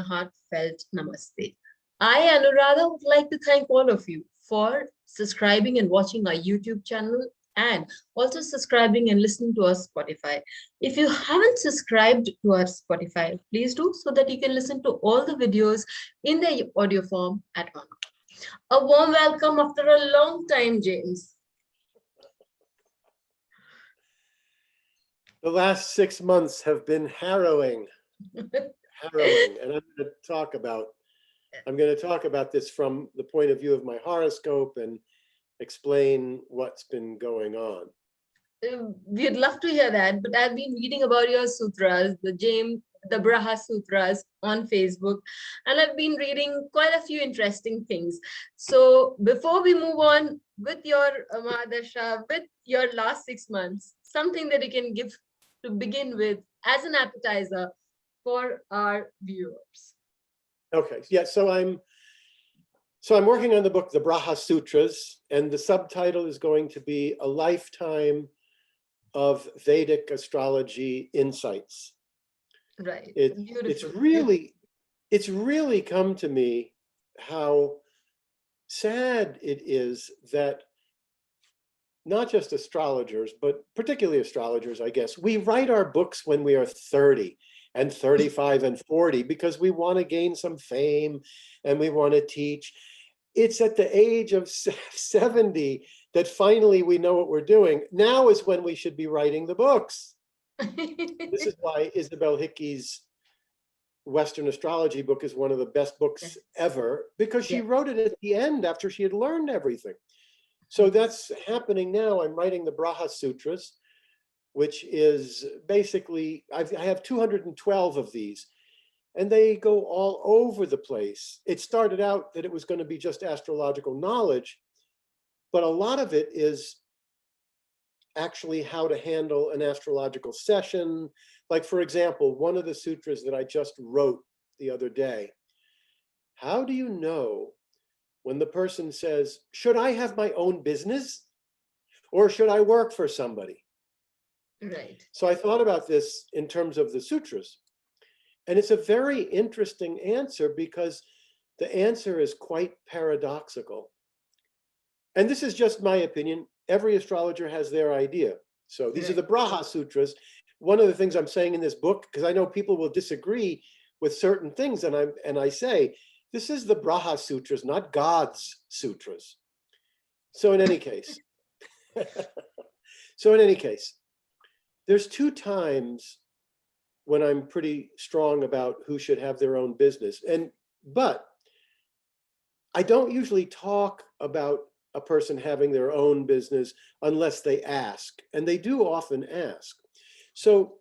a heartfelt namaste. I, Anuradha, would like to thank all of you for subscribing and watching our YouTube channel and also subscribing and listening to our Spotify. If you haven't subscribed to our Spotify, please do so that you can listen to all the videos in the audio form at once. A warm welcome after a long time, James. The last 6 months have been harrowing, and I'm going to talk about this from the point of view of my horoscope and explain what's been going on. We'd love to hear that, but I've been reading about your sutras, the Braha Sutras on Facebook, and I've been reading quite a few interesting things. So before we move on with your Mahadasha, with your last 6 months, something that you can give to begin with as an appetizer for our viewers. Okay, yeah, so I'm working on the book, the Braha Sutras, and the subtitle is going to be A Lifetime of Vedic Astrology Insights. Right. It's really come to me how sad it is that not just astrologers, but particularly astrologers, I guess, we write our books when we are 30 and 35 and 40 because we want to gain some fame and we want to teach. It's at the age of 70 that finally we know what we're doing. Now is when we should be writing the books. This is why Isabel Hickey's Western astrology book is one of the best books ever, because she wrote it at the end after she had learned everything. So that's happening now. I'm writing the Braha Sutras, which is basically, I have 212 of these, and they go all over the place. It started out that it was going to be just astrological knowledge, but a lot of it is actually how to handle an astrological session. Like, for example, one of the sutras that I just wrote the other day, how do you know when the person says, should I have my own business or should I work for somebody? Right. So I thought about this in terms of the sutras. And it's a very interesting answer because the answer is quite paradoxical. And this is just my opinion. Every astrologer has their idea. So these are the Braha Sutras. One of the things I'm saying in this book, because I know people will disagree with certain things, and I say, this is the Braha Sutras, not God's sutras. So in any case, there's 2 times when I'm pretty strong about who should have their own business. But I don't usually talk about a person having their own business unless they ask, and they do often ask. So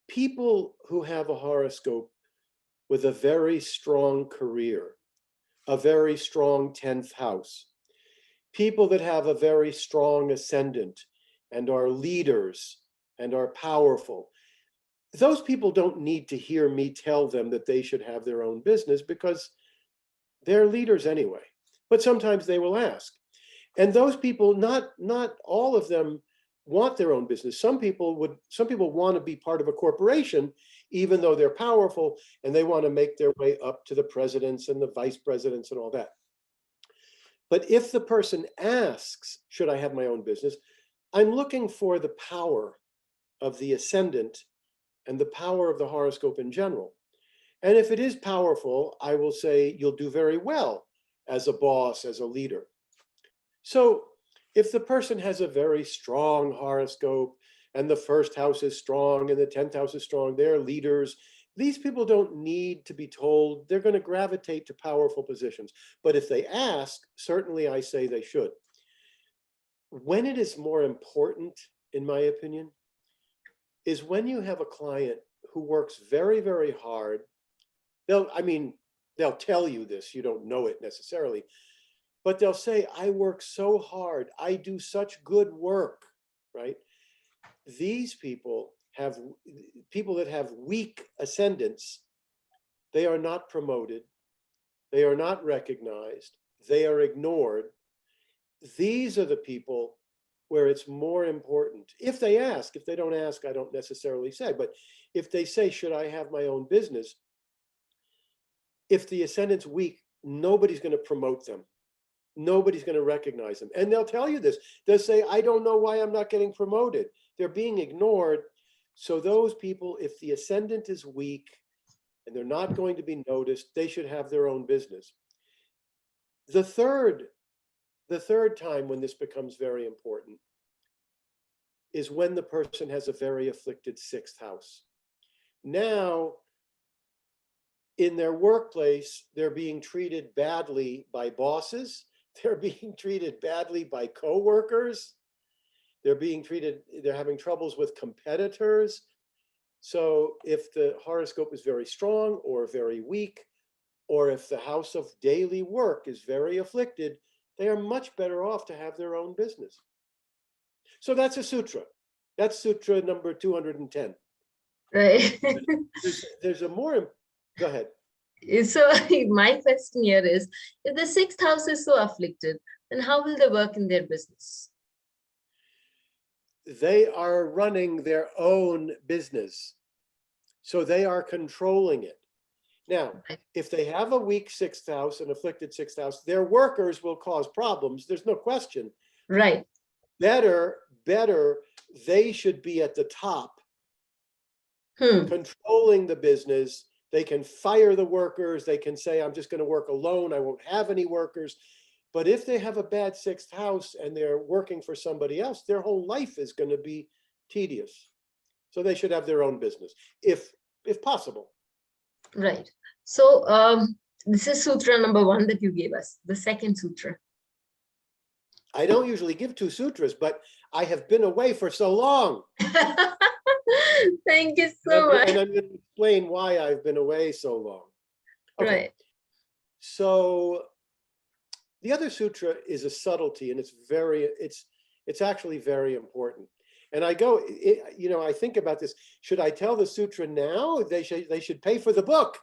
people who have a horoscope with a very strong career, a very strong 10th house, people that have a very strong ascendant and are leaders and are powerful, those people don't need to hear me tell them that they should have their own business because they're leaders anyway. But sometimes they will ask. And those people, not all of them want their own business. Some people want to be part of a corporation, even though they're powerful, and they want to make their way up to the presidents and the vice presidents and all that. But if the person asks, should I have my own business? I'm looking for the power of the ascendant and the power of the horoscope in general. And if it is powerful, I will say you'll do very well as a boss, as a leader. So if the person has a very strong horoscope and the first house is strong and the 10th house is strong, they're leaders. These people don't need to be told. They're going to gravitate to powerful positions. But if they ask, certainly I say they should. When it is more important, in my opinion, is when you have a client who works very, very hard. They'll tell you this, you don't know it necessarily, but they'll say, I work so hard, I do such good work, right? These people that have weak ascendants, they are not promoted, they are not recognized, they are ignored. These are the people where it's more important. If they ask, if they don't ask, I don't necessarily say, but if they say, should I have my own business? if the ascendant's weak, nobody's going to promote them. Nobody's going to recognize them. And they'll tell you this. They'll say, I don't know why I'm not getting promoted. They're being ignored. So those people, if the ascendant is weak and they're not going to be noticed, they should have their own business. The third time when this becomes very important is when the person has a very afflicted sixth house. Now, in their workplace, they're being treated badly by bosses. They're being treated badly by coworkers. They're having troubles with competitors. So if the horoscope is very strong or very weak, or if the house of daily work is very afflicted, they are much better off to have their own business. So that's a sutra. That's sutra number 210. Right. There's a more, go ahead. So my question here is, if the sixth house is so afflicted, then how will they work in their business? They are running their own business. So they are controlling it. Now, if they have a weak sixth house, an afflicted sixth house, their workers will cause problems. There's no question. Right. Better, they should be at the top, controlling the business. They can fire the workers. They can say, I'm just going to work alone. I won't have any workers. But if they have a bad sixth house and they're working for somebody else, their whole life is going to be tedious. So they should have their own business, if possible. Right. So this is sutra number 1 that you gave us, the second sutra. I don't usually give 2 sutras, but I have been away for so long. Thank you so much. And I'm going to explain why I've been away so long. Okay. Right. So the other sutra is a subtlety, and it's actually very important. And I think about this. Should I tell the sutra now? They should pay for the book.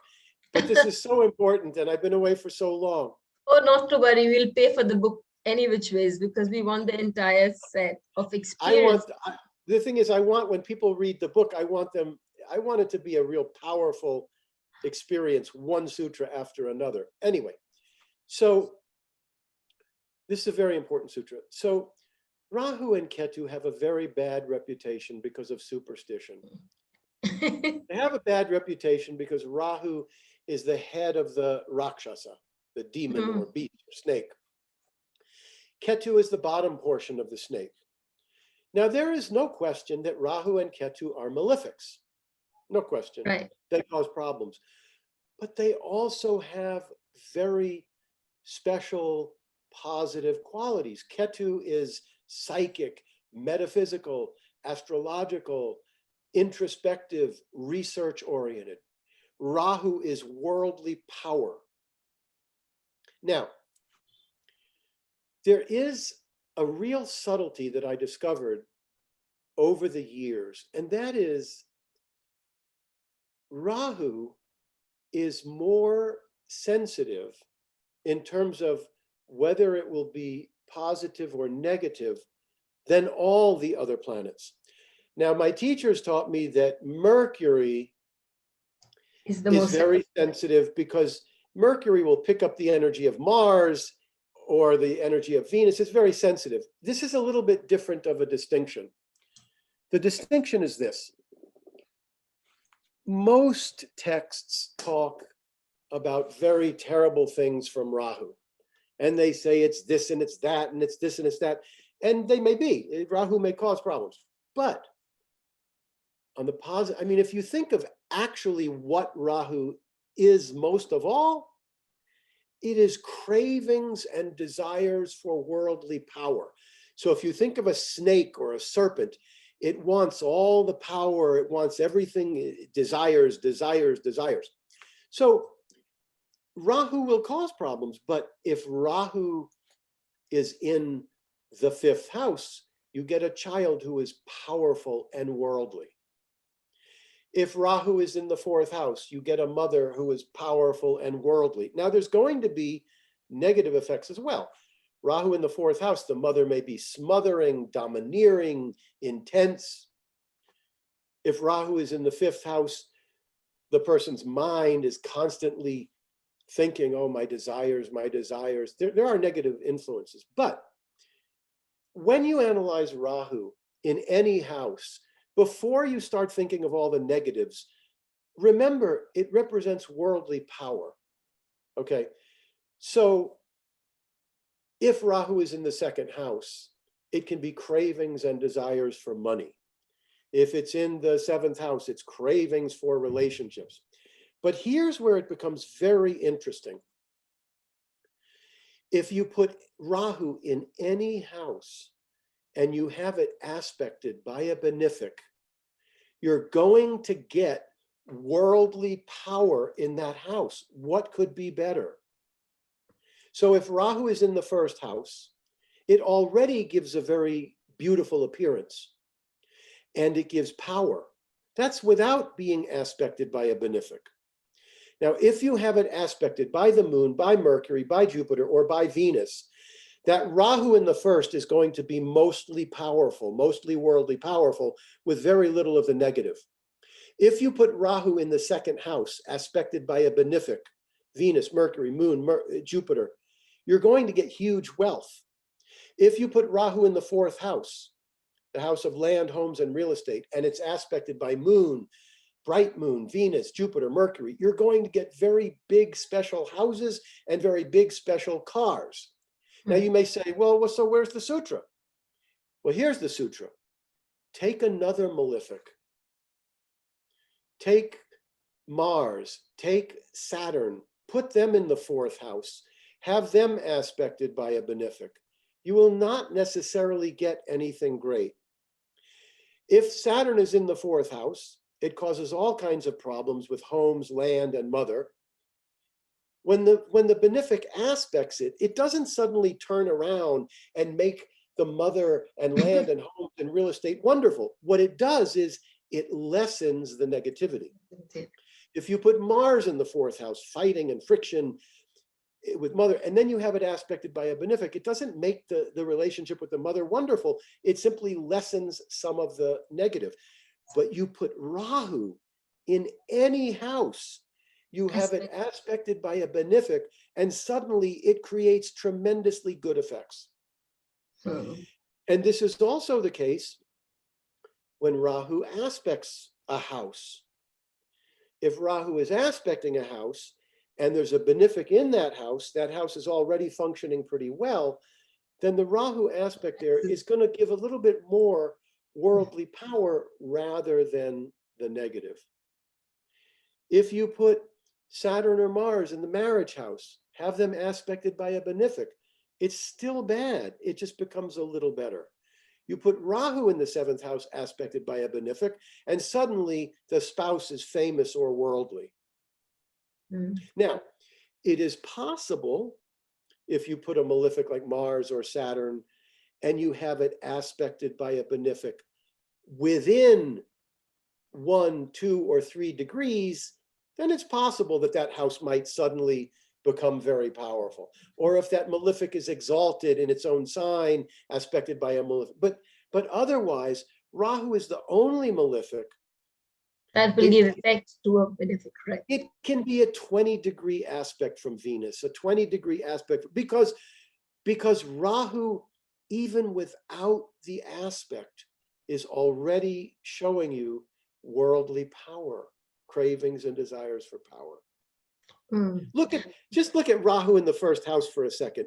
But this is so important, and I've been away for so long. Oh, not to worry. We'll pay for the book any which ways, because we want the entire set of experience. The thing is, I want, when people read the book, I want it to be a real powerful experience, one sutra after another. Anyway, so this is a very important sutra. So Rahu and Ketu have a very bad reputation because of superstition. They have a bad reputation because Rahu is the head of the Rakshasa, the demon or beast or snake. Ketu is the bottom portion of the snake. Now, there is no question that Rahu and Ketu are malefics. No question. Right. They cause problems. But they also have very special positive qualities. Ketu is psychic, metaphysical, astrological, introspective, research-oriented. Rahu is worldly power. Now, there is a real subtlety that I discovered over the years, and that is Rahu is more sensitive in terms of whether it will be positive or negative than all the other planets. Now, my teachers taught me that Mercury is very sensitive because Mercury will pick up the energy of Mars or the energy of Venus. It's very sensitive. This is a little bit different of a distinction. The distinction is this. Most texts talk about very terrible things from Rahu. And they say it's this and it's that, and it's this and it's that. And they may be. Rahu may cause problems. But on the positive, I mean, if you think of actually what Rahu is most of all, it is cravings and desires for worldly power. So if you think of a snake or a serpent, it wants all the power, it wants everything, it desires. So Rahu will cause problems, but if Rahu is in the 5th house, you get a child who is powerful and worldly. If Rahu is in the 4th house, you get a mother who is powerful and worldly. Now, there's going to be negative effects as well. Rahu in the 4th house, the mother may be smothering, domineering, intense. If Rahu is in the 5th house, the person's mind is constantly thinking, oh, my desires. There are negative influences. But when you analyze Rahu in any house, before you start thinking of all the negatives, remember it represents worldly power. Okay. So if Rahu is in the second house, it can be cravings and desires for money. If it's in the seventh house, it's cravings for relationships. But here's where it becomes very interesting. If you put Rahu in any house and you have it aspected by a benefic, you're going to get worldly power in that house. What could be better? So if Rahu is in the first house, it already gives a very beautiful appearance and it gives power. That's without being aspected by a benefic. Now, if you have it aspected by the moon, by Mercury, by Jupiter, or by Venus, that Rahu in the first is going to be mostly powerful, mostly worldly powerful, with very little of the negative. If you put Rahu in the second house, aspected by a benefic, Venus, Mercury, Moon, Jupiter, you're going to get huge wealth. If you put Rahu in the fourth house, the house of land, homes, and real estate, and it's aspected by Moon, bright Moon, Venus, Jupiter, Mercury, you're going to get very big special houses and very big special cars. Now you may say, well, so where's the sutra? Well, here's the sutra. Take another malefic. Take Mars, take Saturn, put them in the fourth house, have them aspected by a benefic. You will not necessarily get anything great. If Saturn is in the fourth house, it causes all kinds of problems with homes, land, and mother. When the benefic aspects it, it doesn't suddenly turn around and make the mother and land and homes and real estate wonderful. What it does is it lessens the negativity. If you put Mars in the fourth house, fighting and friction with mother, and then you have it aspected by a benefic, it doesn't make the relationship with the mother wonderful. It simply lessens some of the negative. But you put Rahu in any house, you have it aspected by a benefic, and suddenly it creates tremendously good effects. And this is also the case when Rahu aspects a house. If Rahu is aspecting a house and there's a benefic in that house is already functioning pretty well, then the Rahu aspect there is going to give a little bit more worldly power rather than the negative. If you put Saturn or Mars in the marriage house, have them aspected by a benefic, it's still bad. It just becomes a little better. You put Rahu in the seventh house aspected by a benefic, and suddenly the spouse is famous or worldly. Now, it is possible if you put a malefic like Mars or Saturn and you have it aspected by a benefic within 1, 2, or 3 degrees, then it's possible that that house might suddenly become very powerful. Or if that malefic is exalted in its own sign, aspected by a malefic. But otherwise, Rahu is the only malefic that will give effect to a benefic, right? It can be a 20-degree aspect from Venus, a 20-degree aspect, because Rahu, even without the aspect, is already showing you worldly power, cravings and desires for power. Just look at Rahu in the first house for a second.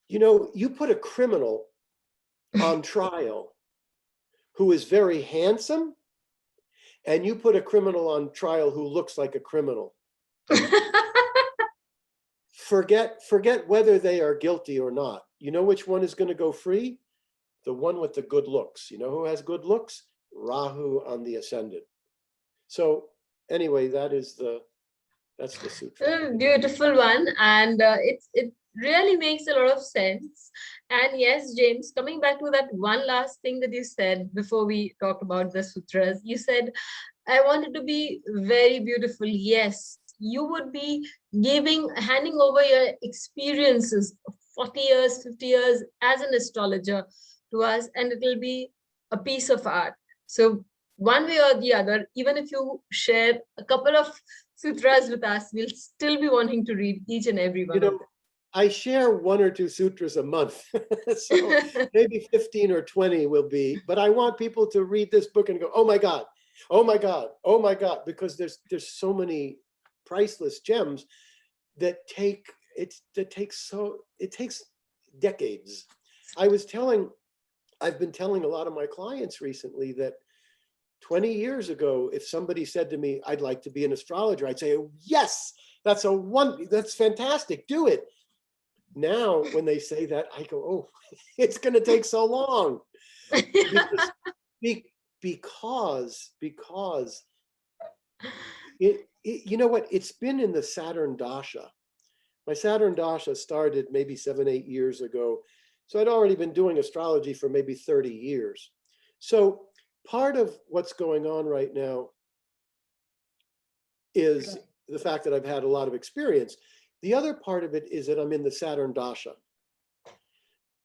You know, you put a criminal on trial who is very handsome, and you put a criminal on trial who looks like a criminal. Forget whether they are guilty or not. You know which one is going to go free? The one with the good looks. You know who has good looks? Rahu on the ascendant. So anyway, that's the sutra. Beautiful one, and it really makes a lot of sense. And yes, James, coming back to that one last thing that you said before we talk about the sutras, you said, I want it to be very beautiful. Yes, you would be handing over your experiences of 40 years, 50 years as an astrologer to us, and it will be a piece of art. So one way or the other, even if you share a couple of sutras with us, we'll still be wanting to read each and every one of them. I share 1 or 2 sutras a month. So maybe 15 or 20 will be, but I want people to read this book and go, oh my God, oh my God, oh my God, because there's so many priceless gems that it takes decades. I've been telling a lot of my clients recently that 20 years ago, if somebody said to me, I'd like to be an astrologer, I'd say, oh, yes, that's fantastic, do it. Now, when they say that, I go, oh, it's going to take so long. Because you know what? It's been in the Saturn Dasha. My Saturn Dasha started maybe 7, 8 years ago. So I'd already been doing astrology for maybe 30 years. So part of what's going on right now is the fact that I've had a lot of experience. The other part of it is that I'm in the Saturn Dasha.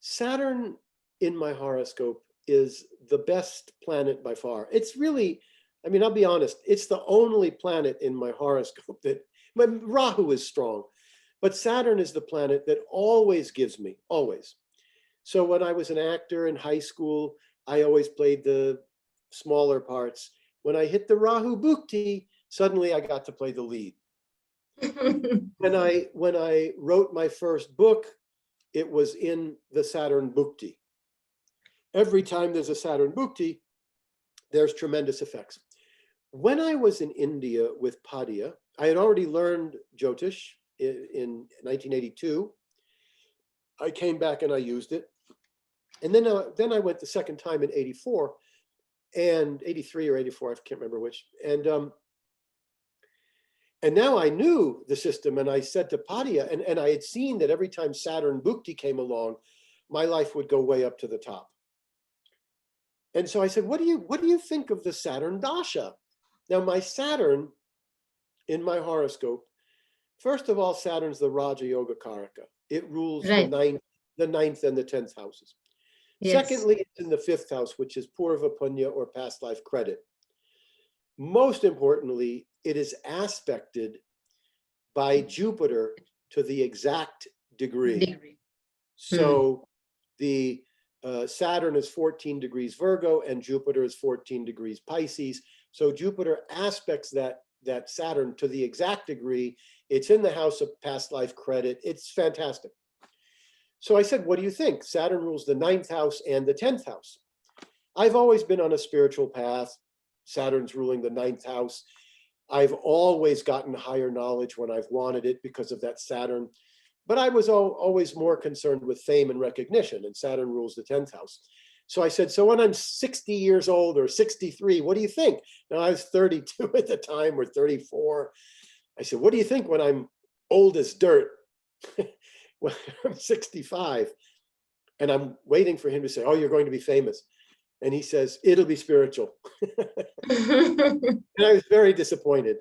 Saturn in my horoscope is the best planet by far. It's really, I mean, I'll be honest, it's the only planet in my horoscope that, Rahu is strong, but Saturn is the planet that always gives me, always. So when I was an actor in high school, I always played the smaller parts. When I hit the Rahu Bhukti, suddenly I got to play the lead. When I wrote my first book, it was in the Saturn Bhukti. Every time there's a Saturn Bhukti, there's tremendous effects. When I was in India with Padya, I had already learned Jyotish in 1982. I came back and I used it. And then I went the second time in 84 and 83 or 84, I can't remember which. And now I knew the system, and I said to Padya, and I had seen that every time Saturn Bhukti came along, my life would go way up to the top. And so I said, what do you think of the Saturn Dasha? Now my Saturn in my horoscope, first of all, Saturn's the Raja Yoga Karaka. It rules the ninth and the 10th houses. Yes. Secondly, it's in the 5th house, which is Purva Punya or past life credit. Most importantly, it is aspected by Jupiter to the exact degree. So the Saturn is 14 degrees Virgo and Jupiter is 14 degrees Pisces. So Jupiter aspects that Saturn to the exact degree. It's in the house of past life credit. It's fantastic. So I said, what do you think? Saturn rules the 9th house and the 10th house. I've always been on a spiritual path. Saturn's ruling the 9th house. I've always gotten higher knowledge when I've wanted it because of that Saturn. But I was always more concerned with fame and recognition, and Saturn rules the 10th house. So I said, so when I'm 60 years old or 63, what do you think? Now I was 32 at the time or 34. I said, what do you think when I'm old as dirt? When I'm 65, and I'm waiting for him to say, oh, you're going to be famous. And he says, it'll be spiritual. And I was very disappointed.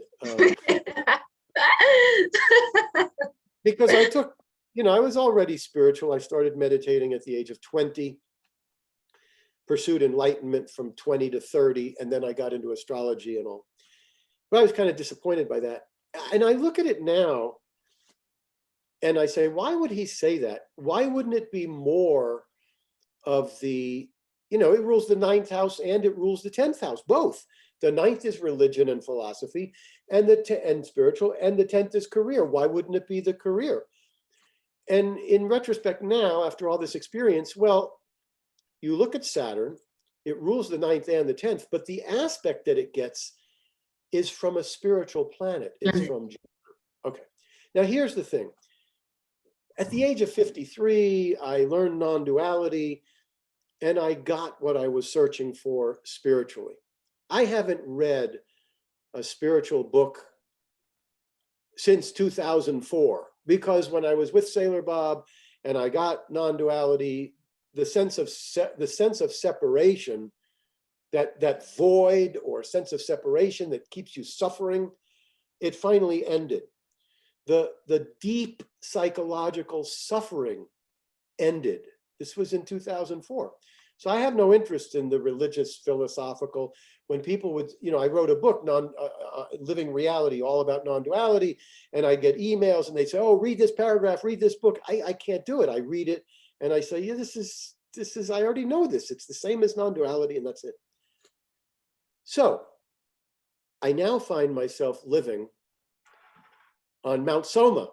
Because I took, I was already spiritual. I started meditating at the age of 20, pursued enlightenment from 20 to 30, and then I got into astrology and all. But I was kind of disappointed by that. And I look at it now, and I say, why would he say that? Why wouldn't it be more of the, it rules the 9th house and it rules the 10th house, both. The 9th is religion and philosophy and spiritual, and the 10th is career. Why wouldn't it be the career? And in retrospect now, after all this experience, well, you look at Saturn, it rules the 9th and the 10th, but the aspect that it gets is from a spiritual planet. It's from Jupiter. Okay. Now here's the thing. At the age of 53, I learned non-duality, and I got what I was searching for spiritually. I haven't read a spiritual book since 2004, because when I was with Sailor Bob and I got non-duality, the sense of separation, that void or sense of separation that keeps you suffering, it finally ended. The deep psychological suffering ended. This was in 2004. So I have no interest in the religious, philosophical. when people would, I wrote a book, Living Reality, all about non-duality, and I get emails and they say, oh, read this paragraph, read this book. I can't do it. I read it and I say, yeah, this is, I already know this. It's the same as non-duality and that's it. So I now find myself living on Mount Soma,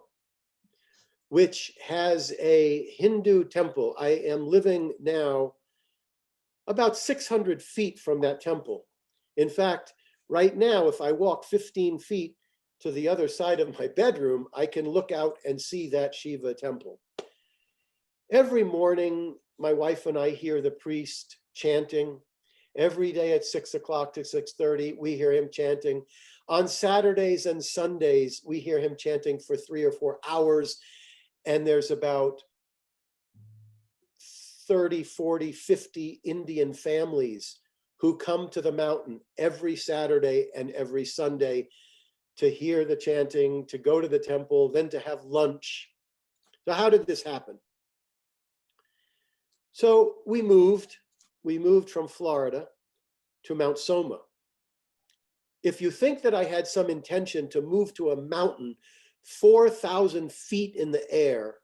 which has a Hindu temple. I am living now about 600 feet from that temple. In fact, right now, if I walk 15 feet to the other side of my bedroom, I can look out and see that Shiva temple. Every morning, my wife and I hear the priest chanting. Every day at 6 o'clock to 6:30, we hear him chanting. On Saturdays and Sundays, we hear him chanting for 3 or 4 hours. And there's about 30, 40, 50 Indian families who come to the mountain every Saturday and every Sunday to hear the chanting, to go to the temple, then to have lunch. So how did this happen? So we moved from Florida to Mount Soma. If you think that I had some intention to move to a mountain 4,000 feet in the air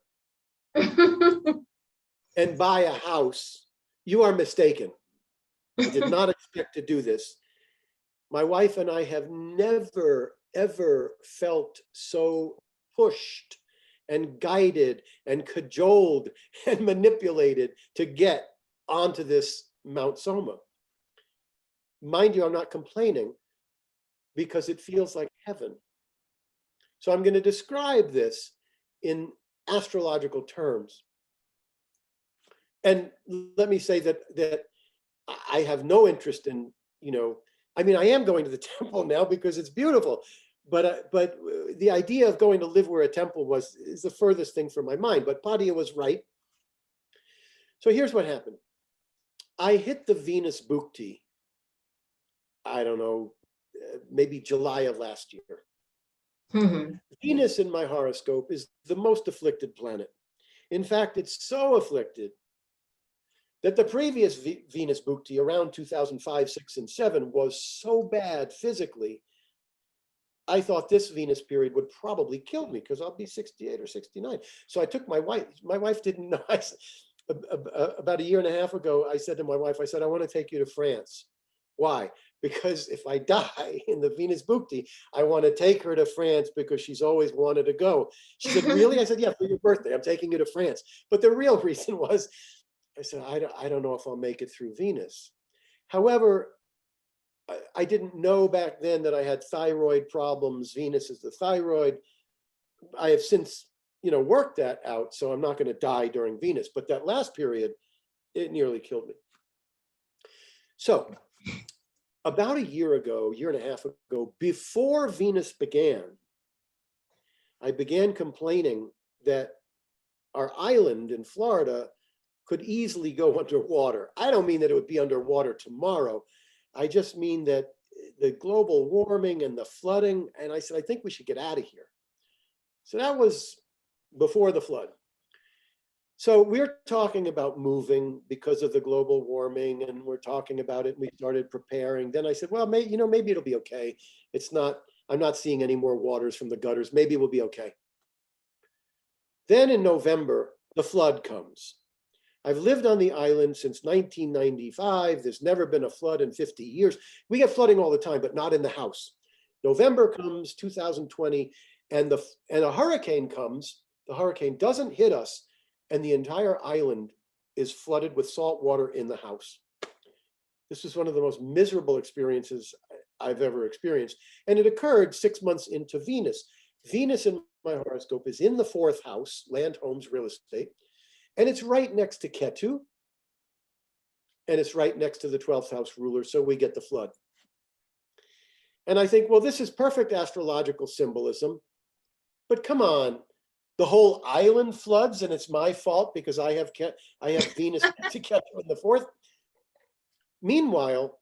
and buy a house, you are mistaken. I did not expect to do this. My wife and I have never, ever felt so pushed and guided and cajoled and manipulated to get onto this Mount Soma. Mind you, I'm not complaining because it feels like heaven. So I'm going to describe this in astrological terms. And let me say that I have no interest in, I am going to the temple now because it's beautiful, but the idea of going to live where a temple is the furthest thing from my mind. But Padia was right. So here's what happened. I hit the Venus Bhukti, I don't know, maybe July of last year. Mm-hmm. Venus in my horoscope is the most afflicted planet. In fact, it's so afflicted that the previous Venus Bhukti around 2005, 6, and 7 was so bad physically, I thought this Venus period would probably kill me because I'll be 68 or 69. So I took my wife didn't know. About a year and a half ago, I said to my wife, I want to take you to France. Why? Because if I die in the Venus Bhukti, I want to take her to France because she's always wanted to go. She said, really? I said, yeah, for your birthday, I'm taking you to France. But the real reason was, I said, I don't know if I'll make it through Venus. However, I didn't know back then that I had thyroid problems. Venus is the thyroid. I have since, worked that out, so I'm not going to die during Venus. But that last period, it nearly killed me. So about a year and a half ago, before Venus began, I began complaining that our island in Florida could easily go underwater. I don't mean that it would be underwater tomorrow. I just mean that the global warming and the flooding, and I said, I think we should get out of here. So that was before the flood. So we're talking about moving because of the global warming, and we're talking about it, and we started preparing. Then I said, well, maybe it'll be okay. I'm not seeing any more waters from the gutters. Maybe we'll be okay. Then in November, the flood comes. I've lived on the island since 1995. There's never been a flood in 50 years. We get flooding all the time, but not in the house. November comes, 2020, and a hurricane comes. The hurricane doesn't hit us, and the entire island is flooded with salt water in the house. This was one of the most miserable experiences I've ever experienced. And it occurred 6 months into Venus. Venus in my horoscope is in the 4th house, land, homes, real estate. And it's right next to Ketu. And it's right next to the 12th house ruler. So we get the flood. And I think, well, this is perfect astrological symbolism. But come on, the whole island floods and it's my fault because I have Venus to Ketu in the 4th. Meanwhile,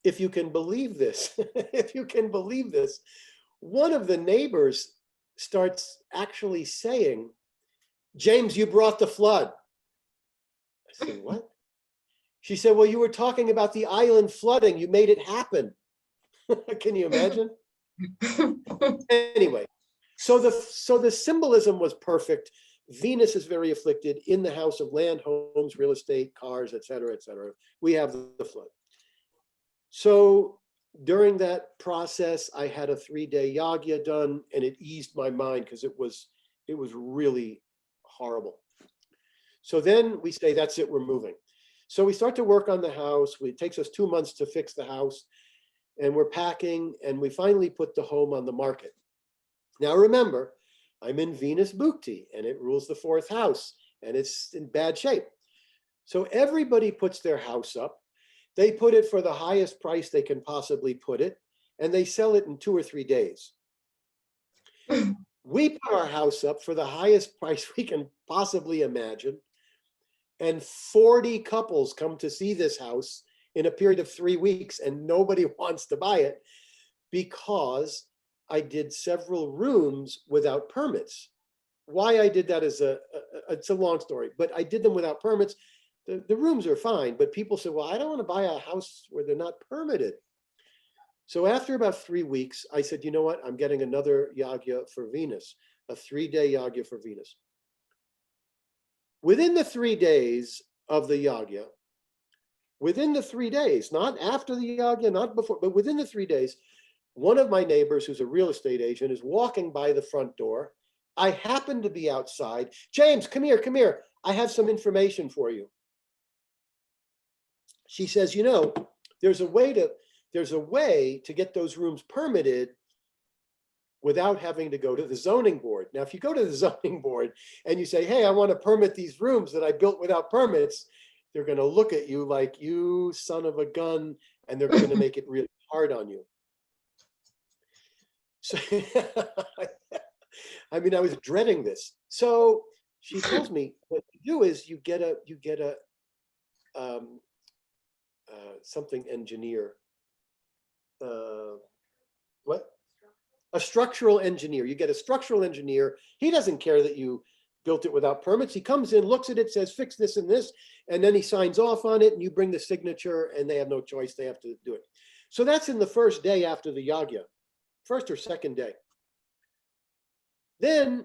if you can believe this, one of the neighbors starts actually saying, James, you brought the flood. I said, what? She said, well, you were talking about the island flooding. You made it happen. Can you imagine? Anyway, so the symbolism was perfect. Venus is very afflicted in the house of land, homes, real estate, cars, et cetera, et cetera. We have the flood. So during that process, I had a 3-day yagya done, and it eased my mind because it was really horrible. So then we say, that's it, we're moving. So we start to work on the house. It takes us 2 months to fix the house, and we're packing, and we finally put the home on the market. Now remember, I'm in Venus Bhukti, and it rules the 4th house, and it's in bad shape. So everybody puts their house up. They put it for the highest price they can possibly put it, and they sell it in 2 or 3 days. We put our house up for the highest price we can possibly imagine, and 40 couples come to see this house in a period of 3 weeks, and nobody wants to buy it because I did several rooms without permits. Why I did that is it's a long story, but I did them without permits. The rooms are fine, but people say, well, I don't want to buy a house where they're not permitted. So after about 3 weeks, I said, you know what? I'm getting another yagya for Venus, a 3-day yagya for Venus. Within the 3 days of the yagya, within the 3 days, not after the yagya, not before, but within the 3 days, one of my neighbors, who's a real estate agent, is walking by the front door. I happen to be outside. James, come here, come here. I have some information for you. She says, you know, there's a way to get those rooms permitted without having to go to the zoning board. Now, if you go to the zoning board and you say, hey, I want to permit these rooms that I built without permits, they're going to look at you like, you son of a gun, and they're going to make it really hard on you. So, I mean, I was dreading this. So she tells me what you do is you get a something engineer. What? A structural engineer. You get a structural engineer. He doesn't care that you built it without permits. He comes in, looks at it, says, fix this and this, and then he signs off on it, and you bring the signature, and they have no choice. They have to do it. So that's in the first day after the yagya, first or second day. Then,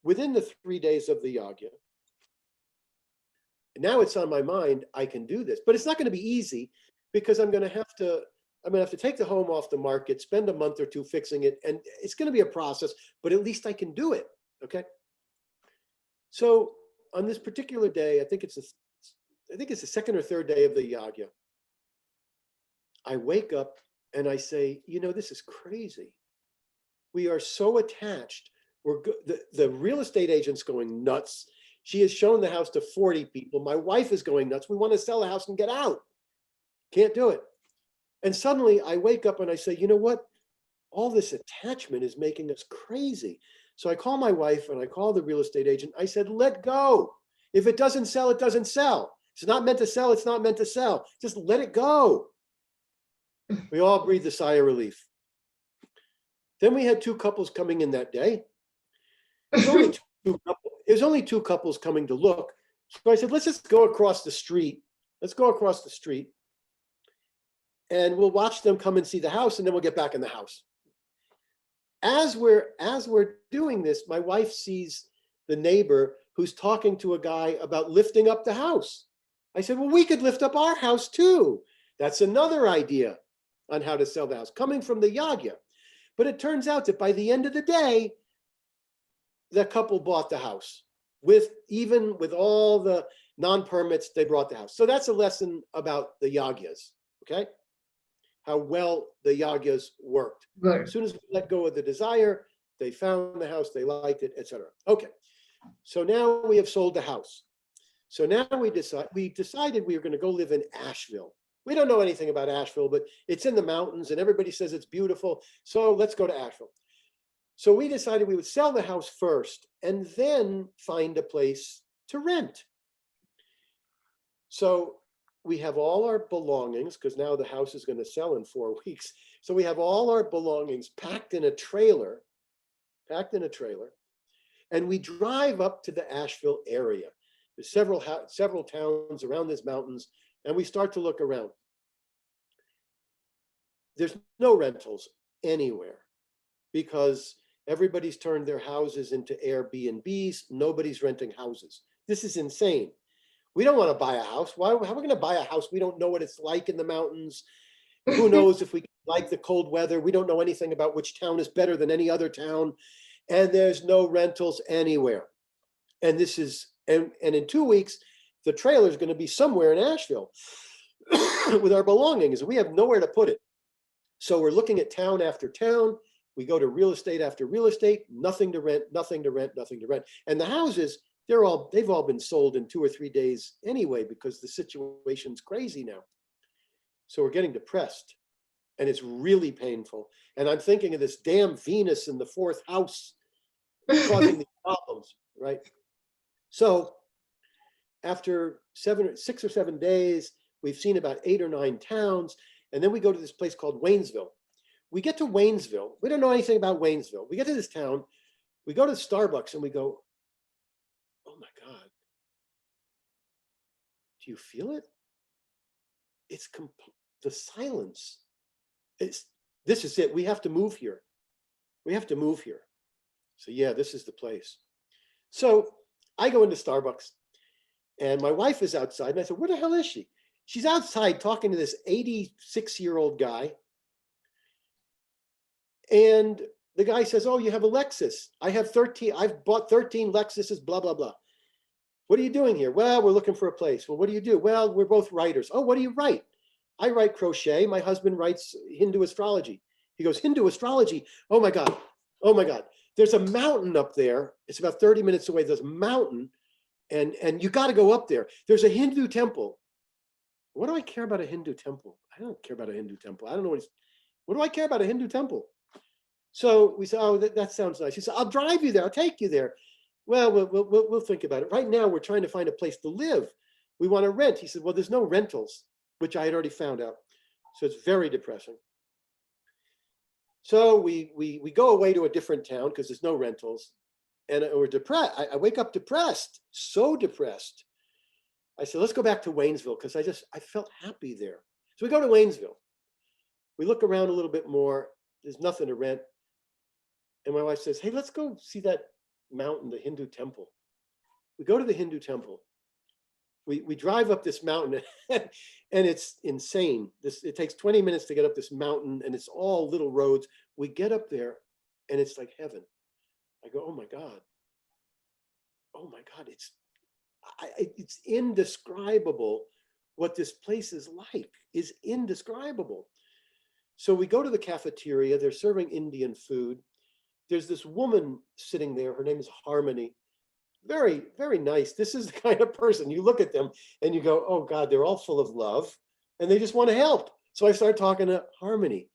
within the 3 days of the yagya, now it's on my mind, I can do this, but it's not going to be easy because I'm going to have to take the home off the market, spend a month or two fixing it, and it's going to be a process, but at least I can do it, okay? So on this particular day, I think it's the second or third day of the yagya, I wake up and I say, you know, this is crazy. We are so attached. The real estate agent's going nuts. She has shown the house to 40 people. My wife is going nuts. We want to sell the house and get out. Can't do it. And suddenly I wake up and I say, you know what? All this attachment is making us crazy. So I call my wife and I call the real estate agent. I said, let go. If it doesn't sell, it doesn't sell. It's not meant to sell. It's not meant to sell. Just let it go. We all breathed a sigh of relief. Then we had 2 couples coming in that day. It was only two couples coming to look. So I said, let's just go across the street. Let's go across the street. And we'll watch them come and see the house, and then we'll get back in the house. As we're doing this, my wife sees the neighbor who's talking to a guy about lifting up the house. I said, well, we could lift up our house too. That's another idea on how to sell the house, coming from the yagya. But it turns out that by the end of the day, the couple bought the house. Even with all the non-permits, they brought the house. So that's a lesson about the yagyas, okay? How well the yagyas worked. Good. As soon as we let go of the desire, they found the house, they liked it, etc. Okay, so now we have sold the house. So now we decided we were going to go live in Asheville. We don't know anything about Asheville, but it's in the mountains and everybody says it's beautiful. So let's go to Asheville. So we decided we would sell the house first and then find a place to rent. So we have all our belongings, because now the house is going to sell in 4 weeks. So we have all our belongings packed in a trailer, and we drive up to the Asheville area. There's several towns around these mountains And we start to look around. There's no rentals anywhere because everybody's turned their houses into Airbnbs. Nobody's renting houses. This is insane. We don't want to buy a house. How are we going to buy a house? We don't know what it's like in the mountains. Who knows if we like the cold weather? We don't know anything about which town is better than any other town. And there's no rentals anywhere. And this is, and in 2 weeks, the trailer is going to be somewhere in Asheville with our belongings. We have nowhere to put it. So we're looking at town after town. We go to real estate after real estate, nothing to rent, nothing to rent, nothing to rent. And the houses, they've all been sold in 2 or 3 days anyway, because the situation's crazy now. So we're getting depressed and it's really painful. And I'm thinking of this damn Venus in the 4th house causing these problems, right? So after 6 or 7 days, we've seen about 8 or 9 towns. And then we go to this place called Waynesville. We get to Waynesville. We don't know anything about Waynesville. We get to this town. We go to Starbucks and we go, oh my God. Do you feel it? It's the silence. This is it. We have to move here. We have to move here. So yeah, this is the place. So I go into Starbucks and my wife is outside and I said, where the hell is she? She's outside talking to this 86-year-old guy. And the guy says, oh, you have a Lexus. I've bought 13 Lexuses, blah, blah, blah. What are you doing here? Well, we're looking for a place. Well, what do you do? Well, we're both writers. Oh, what do you write? I write crochet. My husband writes Hindu astrology. He goes, Hindu astrology? Oh my God. Oh my God. There's a mountain up there. It's about 30 minutes away. There's a mountain and you got to go up there. There's a Hindu temple. What do I care about a Hindu temple? I don't care about a Hindu temple. I don't know what do I care about a Hindu temple? So we said, oh, that sounds nice. He said, I'll drive you there. I'll take you there. Well, we'll think about it. Right now, we're trying to find a place to live. We want to rent. He said, well, there's no rentals, which I had already found out. So it's very depressing. So we go away to a different town because there's no rentals. And we're depressed. I wake up depressed, so depressed. I said, let's go back to Waynesville because I felt happy there. So we go to Waynesville. We look around a little bit more. There's nothing to rent. And my wife says, hey, let's go see that mountain, the Hindu temple. We go to the Hindu temple. We drive up this mountain and it's insane. It takes 20 minutes to get up this mountain and it's all little roads. We get up there and it's like heaven. I go, oh my God. Oh my God, it's indescribable what this place is like, is indescribable. So we go to the cafeteria, they're serving Indian food. There's this woman sitting there, her name is Harmony. Very, very nice. This is the kind of person, you look at them and you go, oh God, they're all full of love and they just want to help. So I start talking to Harmony.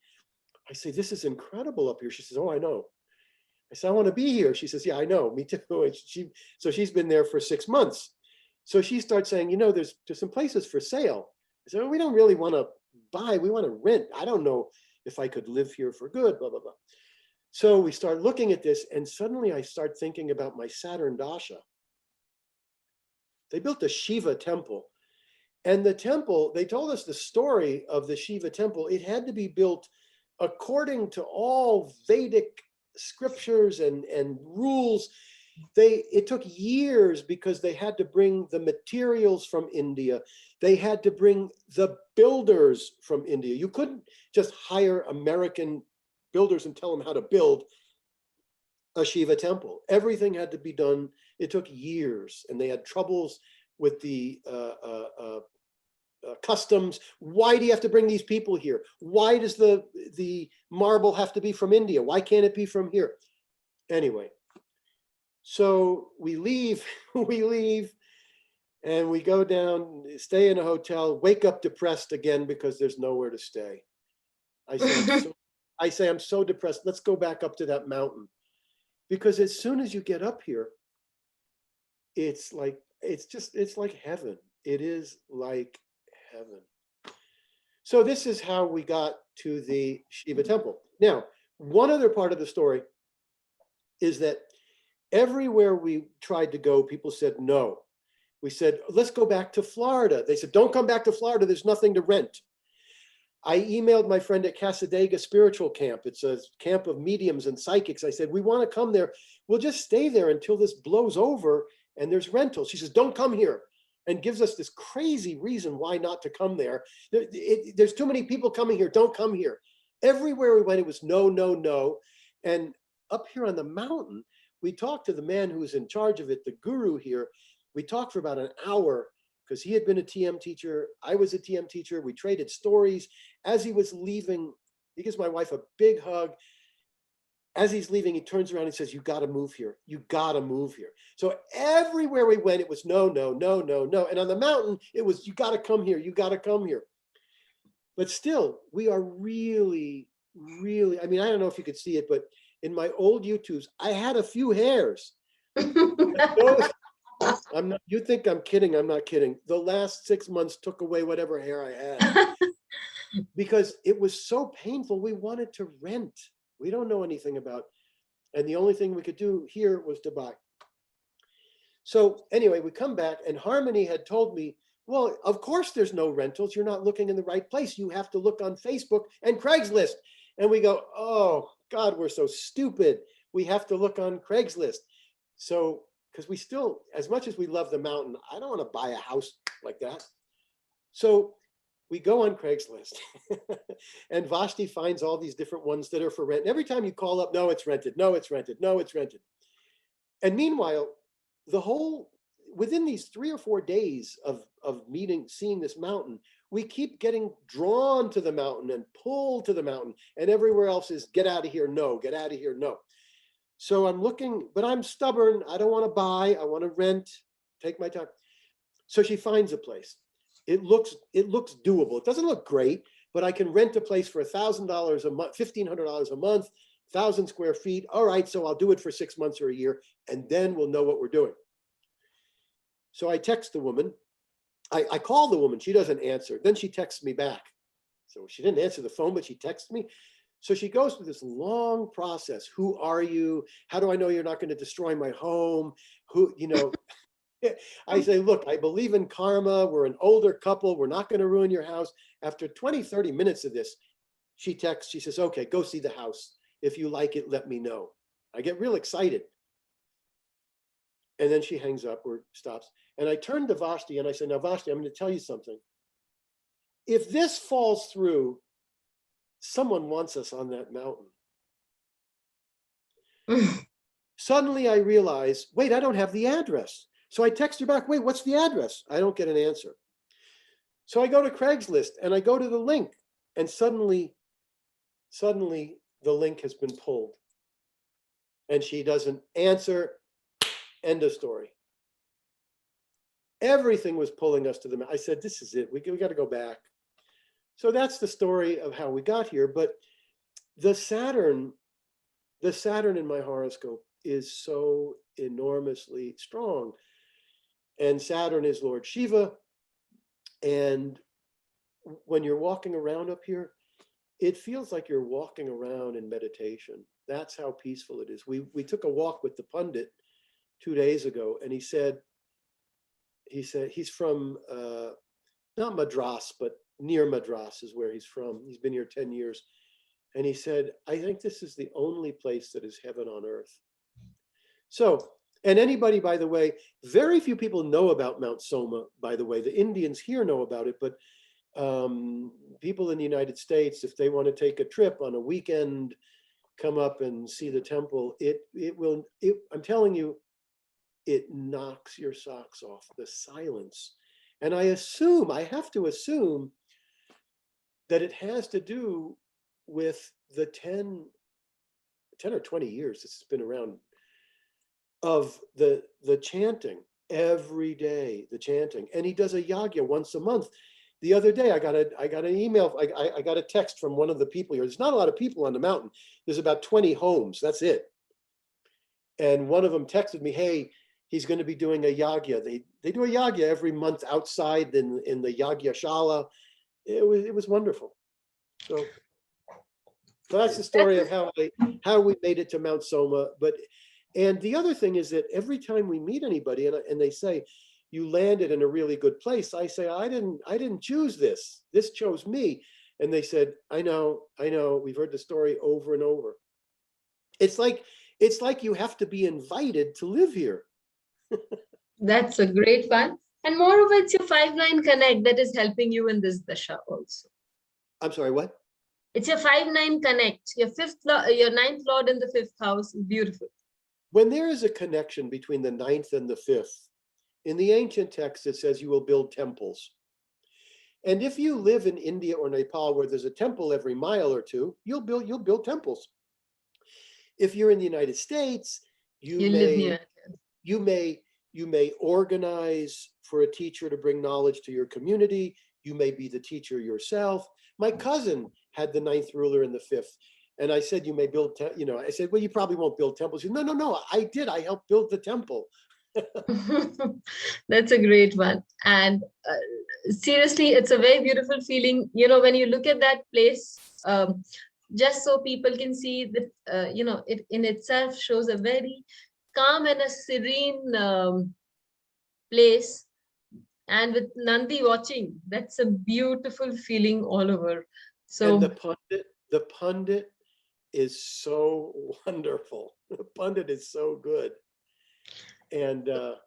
I say, this is incredible up here. She says, oh, I know. I said, I want to be here. She says, yeah, I know, me too. And so she's been there for 6 months. So she starts saying, there's some places for sale. I said, well, we don't really want to buy, we want to rent. I don't know if I could live here for good, blah, blah, blah. So we start looking at this and suddenly I start thinking about my Saturn Dasha. They built a Shiva temple and the temple, they told us the story of the Shiva temple. It had to be built according to all Vedic scriptures and rules. It took years because they had to bring the materials from India. They had to bring the builders from India. You couldn't just hire American builders and tell them how to build a Shiva temple. Everything had to be done. It took years and they had troubles with the customs. Why do you have to bring these people here? Why does the marble have to be from India? Why can't it be from here? Anyway, so we leave, and we go down, stay in a hotel, wake up depressed again because there's nowhere to stay. I say, I'm so depressed. Let's go back up to that mountain. Because as soon as you get up here, it's like heaven. It is like heaven. So this is how we got to the Shiva temple. Now, one other part of the story is that everywhere we tried to go, people said no. We said, let's go back to Florida. They said, don't come back to Florida. There's nothing to rent. I emailed my friend at Casadega Spiritual Camp. It's a camp of mediums and psychics. I said, we want to come there. We'll just stay there until this blows over and there's rentals. She says, don't come here, and gives us this crazy reason why not to come there. There's too many people coming here. Don't come here. Everywhere we went, it was no, no, no. And up here on the mountain, we talked to the man who was in charge of it, the guru here. We talked for about an hour because he had been a TM teacher. I was a TM teacher. We traded stories. As he was leaving, he gives my wife a big hug. As he's leaving, he turns around and says, you got to move here. You got to move here. So everywhere we went, it was no, no, no, no, no. And on the mountain, it was, you got to come here. You got to come here. But still, we are really, really, I mean, I don't know if you could see it, but in my old YouTubes, I had a few hairs. I'm not, you think I'm kidding. I'm not kidding. The last 6 months took away whatever hair I had because it was so painful. We wanted to rent. We don't know anything about, and the only thing we could do here was to buy. So anyway, we come back and Harmony had told me, well, of course there's no rentals. You're not looking in the right place. You have to look on Facebook and Craigslist. And we go, oh God, we're so stupid. We have to look on Craigslist. So, because we still, as much as we love the mountain, I don't want to buy a house like that. So we go on Craigslist and Vashti finds all these different ones that are for rent. And every time you call up, no, it's rented. No, it's rented. No, it's rented. And meanwhile, within these 3 or 4 days of seeing this mountain, we keep getting drawn to the mountain and pulled to the mountain, and everywhere else is get out of here. No, get out of here. No. So I'm looking, but I'm stubborn. I don't want to buy. I want to rent, take my time. So she finds a place. It looks doable. It doesn't look great, but I can rent a place for $1,000 a month, $1,500 a month, 1,000 square feet. All right, so I'll do it for 6 months or a year, and then we'll know what we're doing. So I text the woman. I call the woman. She doesn't answer. Then she texts me back. So she didn't answer the phone, but she texted me. So she goes through this long process. Who are you? How do I know you're not going to destroy my home? I say, look, I believe in karma. We're an older couple. We're not going to ruin your house. After 20, 30 minutes of this, she texts, she says, okay, go see the house. If you like it, let me know. I get real excited. And then she hangs up or stops. And I turn to Vashti and I say, now Vashti, I'm going to tell you something. If this falls through, someone wants us on that mountain. Suddenly I realize, wait, I don't have the address. So I text her back, wait, what's the address? I don't get an answer. So I go to Craigslist and I go to the link, and suddenly the link has been pulled. And she doesn't answer. End of story. Everything was pulling us to the mountain. I said, this is it. We got to go back. So that's the story of how we got here. But the Saturn in my horoscope is so enormously strong. And Saturn is Lord Shiva. And when you're walking around up here, it feels like you're walking around in meditation. That's how peaceful it is. We took a walk with the pundit 2 days ago, and he said he's from not Madras, but near Madras is where he's from. He's been here 10 years. And he said, I think this is the only place that is heaven on earth. So, and anybody, by the way, very few people know about Mount Soma, by the way. The Indians here know about it, but people in the United States, if they want to take a trip on a weekend, come up and see the temple, I'm telling you, it knocks your socks off, the silence. And I have to assume that it has to do with the 10 or 20 years this has been around of the chanting every day, the chanting. And he does a yagya once a month. The other day, I got an email, I got a text from one of the people here. There's not a lot of people on the mountain. There's about 20 homes, that's it. And one of them texted me, hey, he's going to be doing a yagya. They do a yagya every month outside in the yagya shala. It was wonderful. So that's the story of how we made it to Mount Soma. And the other thing is that every time we meet anybody and they say, you landed in a really good place. I say, I didn't choose this. This chose me. And they said, I know. We've heard the story over and over. It's like you have to be invited to live here. That's a great one. And moreover, it's your 5-9 connect that is helping you in this dasha also. I'm sorry, what? It's your 5-9 connect. Your your 9th lord in the 5th house. Beautiful. When there is a connection between the 9th and the 5th, in the ancient text, it says you will build temples. And if you live in India or Nepal, where there's a temple every mile or two, you'll build temples. If you're in the United States, you may organize for a teacher to bring knowledge to your community. You may be the teacher yourself. My cousin had the 9th ruler in the 5th. And I said, you may build, I said, well, you probably won't build temples. No, I did. I helped build the temple. That's a great one. And seriously, it's a very beautiful feeling, when you look at that place, just so people can see that, it in itself shows a very calm and a serene place. And with Nandi watching, that's a beautiful feeling all over. So, and the pundit is so wonderful. The pundit is so good. And what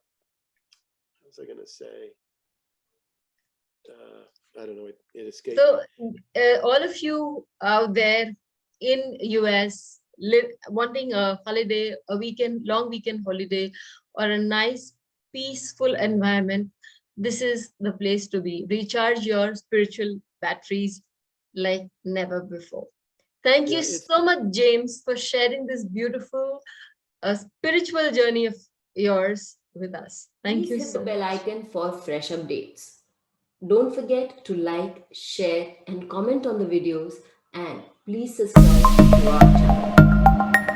was I going to say? I don't know. It escaped. So all of you out there in US wanting a holiday, long weekend holiday, or a nice peaceful environment, this is the place to be. Recharge your spiritual batteries like never before. Thank you so much, James, for sharing this beautiful spiritual journey of yours with us. Thank you so much. Please hit the bell icon for fresh updates. Don't forget to like, share, and comment on the videos, and please subscribe to our channel.